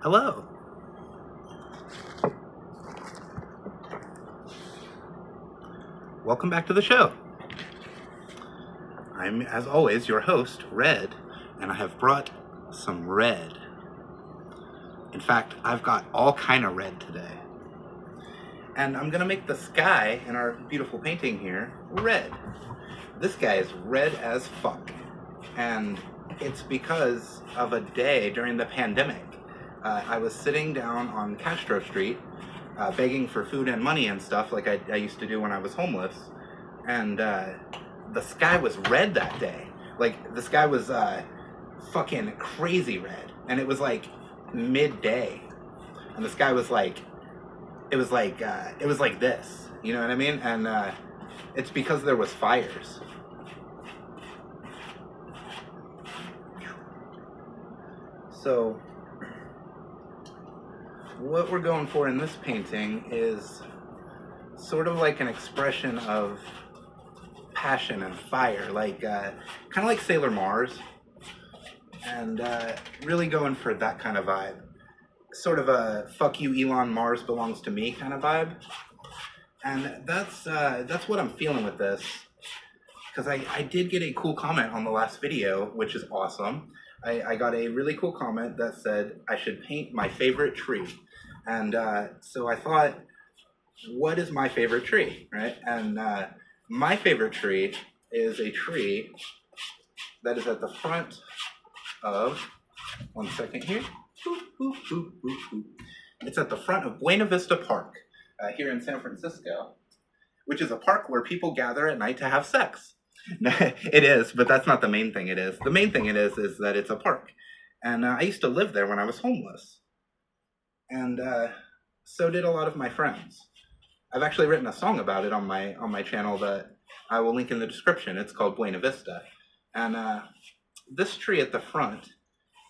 Hello. Welcome back to the show. I'm, as always, your host, Red, and I have brought some red. In fact, I've got all kind of red today. And I'm going to make the sky in our beautiful painting here red. This guy is red as fuck. And it's because of a day during the pandemic. I was sitting down on Castro Street, begging for food and money and stuff like I used to do when I was homeless. And the sky was red that day. Like, the sky was fucking crazy red. And it was like midday. And the sky was like, it was like this. You know what I mean? And it's because there was fires. So, what we're going for in this painting is sort of like an expression of passion and fire, like kind of like Sailor Mars, and really going for that kind of vibe. Sort of a "fuck you, Elon, Mars belongs to me" kind of vibe, and that's what I'm feeling with this. Because I did get a cool comment on the last video, which is awesome. I got a really cool comment that said I should paint my favorite tree. And so I thought, what is my favorite tree, right? And my favorite tree is a tree that is at the front of, one second here. It's at the front of Buena Vista Park here in San Francisco, which is a park where people gather at night to have sex. It is, but that's not the main thing it is. The main thing it is that it's a park. And I used to live there when I was homeless. And so did a lot of my friends. I've actually written a song about it on my channel that I will link in the description. It's called Buena Vista. And this tree at the front,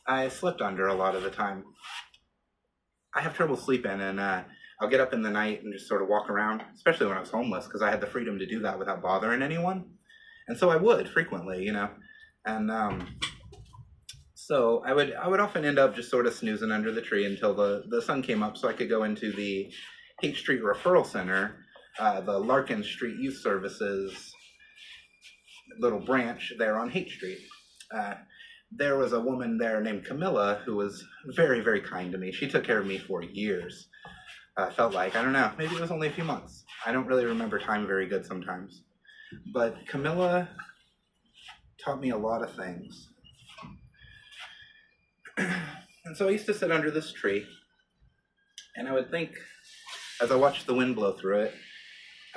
I slept under a lot of the time. I have trouble sleeping, and I'll get up in the night and just sort of walk around, especially when I was homeless, because I had the freedom to do that without bothering anyone. And so I would frequently, you know, and so I would often end up just sort of snoozing under the tree until the sun came up, so I could go into the Haight Street Referral Center, the Larkin Street Youth Services little branch there on Haight Street. There was a woman there named Camilla who was very, very kind to me. She took care of me for years. Felt like, I don't know, maybe it was only a few months. I don't really remember time very good sometimes. But Camilla taught me a lot of things. And so I used to sit under this tree, and I would think, as I watched the wind blow through it,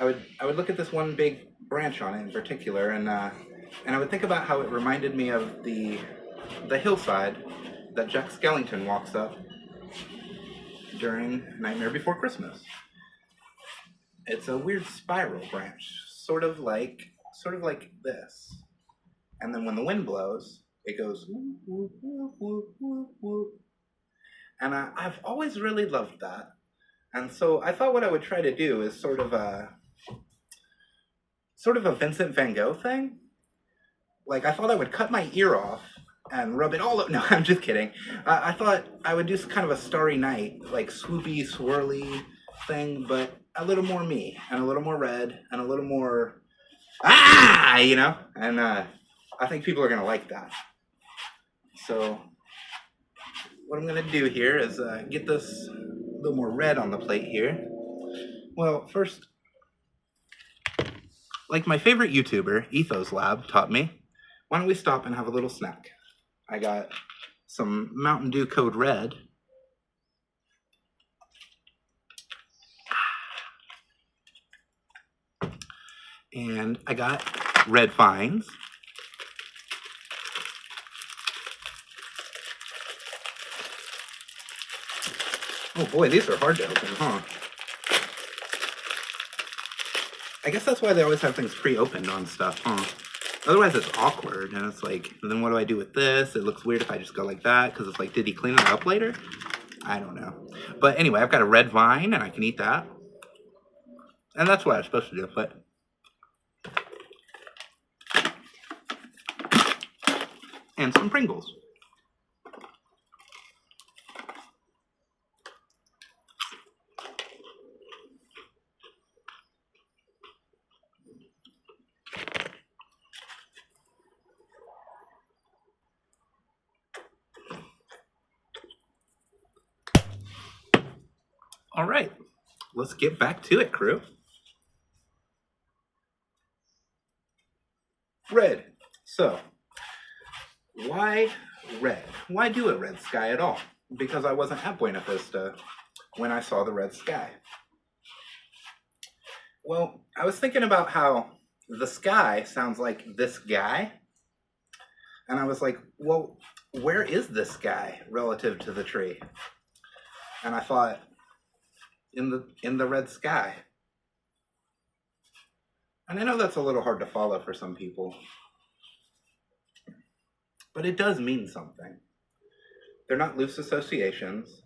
I would look at this one big branch on it in particular, and I would think about how it reminded me of the hillside that Jack Skellington walks up during Nightmare Before Christmas. It's a weird spiral branch, sort of like this. And then when the wind blows, it goes whoop, whoop, whoop, whoop, whoop, whoop. And I've always really loved that. And so I thought what I would try to do is sort of a Vincent van Gogh thing. Like, I thought I would cut my ear off and rub it all up. No, I'm just kidding. I thought I would do kind of a Starry Night, like swoopy, swirly thing, but a little more me, and a little more red, and a little more, you know? And I think people are going to like that. So what I'm going to do here is get this a little more red on the plate here. Well, first, like my favorite YouTuber, Ethos Lab, taught me, why don't we stop and have a little snack? I got some Mountain Dew Code Red. And I got red vines. Oh boy, these are hard to open, huh? I guess that's why they always have things pre-opened on stuff, huh? Otherwise it's awkward, and it's like, then what do I do with this? It looks weird if I just go like that, because it's like, did he clean it up later? I don't know. But anyway, I've got a red vine, and I can eat that. And that's what I'm supposed to do, but... and some Pringles. All right, let's get back to it, crew. Red. So, why red? Why do a red sky at all? Because I wasn't at Buena Vista when I saw the red sky. Well, I was thinking about how the sky sounds like this guy. And I was like, well, where is this guy relative to the tree? And I thought, in the red sky. And I know that's a little hard to follow for some people, but it does mean something. They're not loose associations.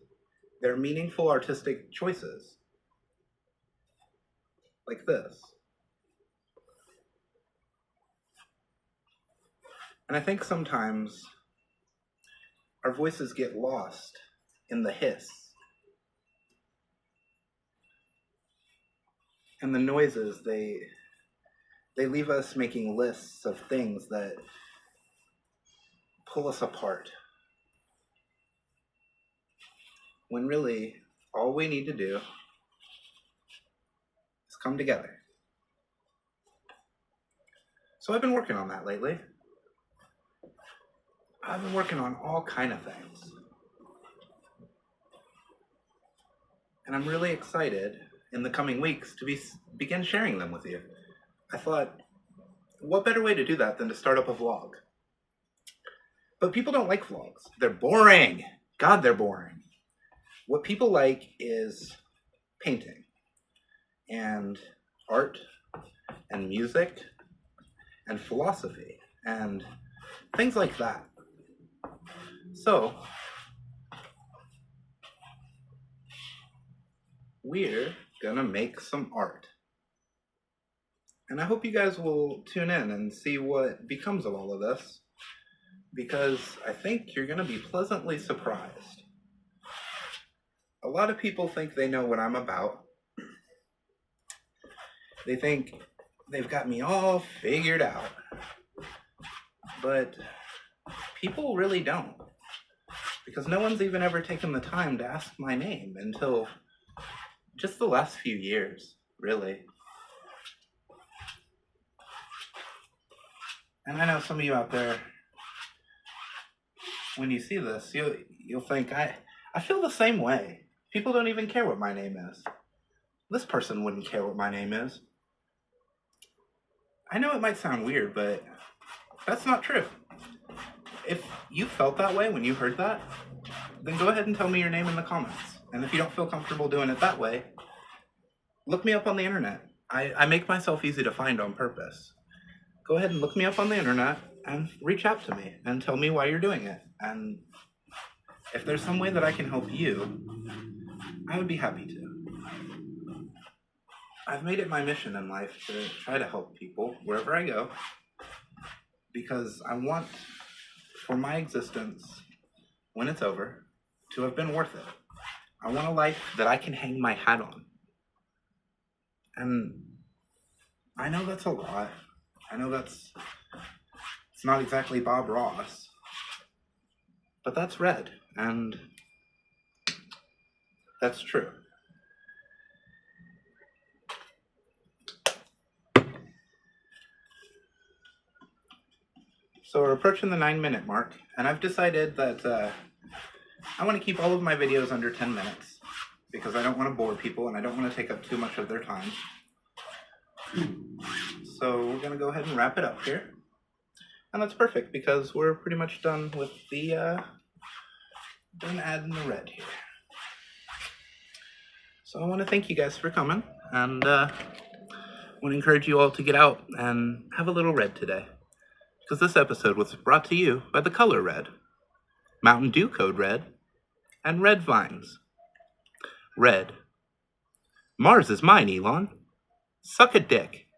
They're meaningful artistic choices. Like this. And I think sometimes our voices get lost in the hiss and the noises. They leave us making lists of things that pull us apart, when really all we need to do is come together. So I've been working on that lately. I've been working on all kind of things. And I'm really excited in the coming weeks to begin sharing them with you. I thought, what better way to do that than to start up a vlog? But people don't like vlogs. They're boring. God, they're boring. What people like is painting and art and music and philosophy and things like that. So, we're gonna make some art. And I hope you guys will tune in and see what becomes of all of this, because I think you're gonna be pleasantly surprised. A lot of people think they know what I'm about. They think they've got me all figured out. But people really don't. Because no one's even ever taken the time to ask my name until just the last few years, really. And I know some of you out there, when you see this, you'll think, I feel the same way. People don't even care what my name is. This person wouldn't care what my name is. I know it might sound weird, but that's not true. If you felt that way when you heard that, then go ahead and tell me your name in the comments. And if you don't feel comfortable doing it that way, look me up on the internet. I make myself easy to find on purpose. Go ahead and look me up on the internet and reach out to me and tell me why you're doing it. And if there's some way that I can help you, I would be happy to. I've made it my mission in life to try to help people wherever I go, because I want for my existence, when it's over, to have been worth it. I want a life that I can hang my hat on. And I know that's a lot. I know it's not exactly Bob Ross, but that's red, and that's true. So we're approaching the 9-minute mark, and I've decided that I want to keep all of my videos under 10 minutes, because I don't want to bore people, and I don't want to take up too much of their time. So we're going to go ahead and wrap it up here. And that's perfect, because we're pretty much done with the, done adding the red here. So I want to thank you guys for coming, and I want to encourage you all to get out and have a little red today. Because this episode was brought to you by the color red, Mountain Dew Code Red, and Red Vines. Red. Mars is mine, Elon. Suck a dick.